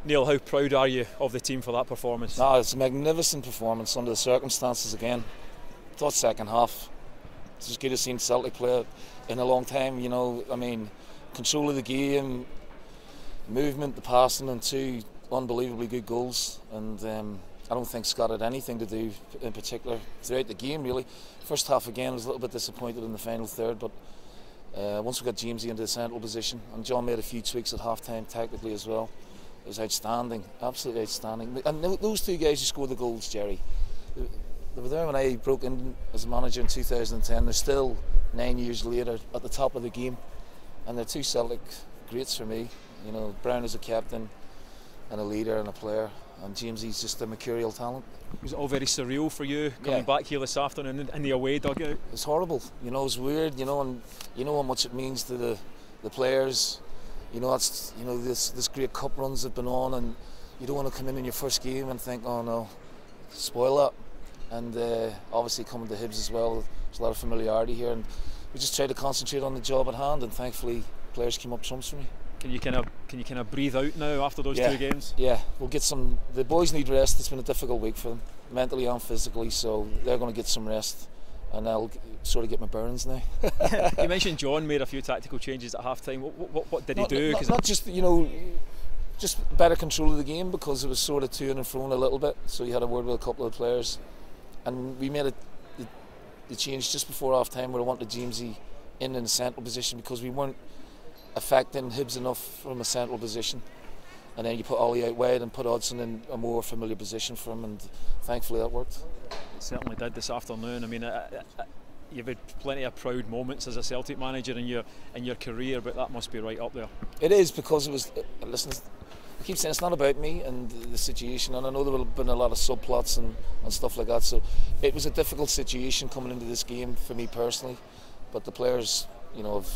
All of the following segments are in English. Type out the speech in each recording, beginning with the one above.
Neil, how proud are you of the team for that performance? No, it's a magnificent performance under the circumstances again. I thought second half, it's as good as seen Celtic play in a long time. You know, I mean, control of the game, movement, the passing, and two unbelievably good goals. And I don't think Scott had anything to do in particular throughout the game, really. First half again, I was a little bit disappointed in the final third, but once we got Jamesy into the central position, and John made a few tweaks at half time tactically as well, it was outstanding, absolutely outstanding. And those two guys who scored the goals, Jerry, they were there when I broke in as a manager in 2010. They're still 9 years later at the top of the game, and they're two Celtic greats for me. You know, Brown is a captain and a leader and a player, and Jamesy's just a mercurial talent. Was it all very surreal for you coming back here this afternoon in the away dugout? It's horrible, you know, it's weird, you know, and you know how much it means to the players. You know, that's, you know, this great cup runs have been on, and you don't want to come in your first game and think, oh no, spoil that. And obviously coming to Hibs as well, there's a lot of familiarity here, and we just try to concentrate on the job at hand, and thankfully players came up trumps for me. Can you kind of breathe out now after those two games? Yeah, we'll get some. The boys need rest. It's been a difficult week for them, mentally and physically, so they're going to get some rest, and I'll sort of get my bearings now. You mentioned John made a few tactical changes at half time. What did he do? Not just, you know, just better control of the game, because it was sort of to and fro a little bit. So you had a word with a couple of players, and we made the change just before half time where I wanted Jamesy in the central position, because we weren't affecting Hibs enough from a central position, and then you put Ollie out wide and put Hodgson in a more familiar position for him, and thankfully that worked. It certainly did this afternoon. I mean, you've had plenty of proud moments as a Celtic manager in your career, but that must be right up there. It is, because it was. Listen, I keep saying it's not about me and the situation, and I know there have been a lot of subplots and stuff like that. So it was a difficult situation coming into this game for me personally, but the players, you know, have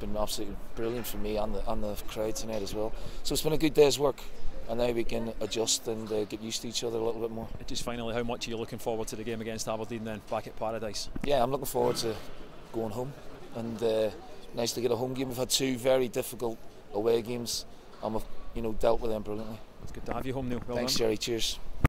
been absolutely brilliant for me and the crowd tonight as well. So it's been a good day's work, and now we can adjust and get used to each other a little bit more. Just finally, how much are you looking forward to the game against Aberdeen then, back at Paradise? Yeah, I'm looking forward to going home, and nice to get a home game. We've had two very difficult away games, and we've, you know, dealt with them brilliantly. It's good to have you home, Neil. Well Thanks, done. Jerry. Cheers.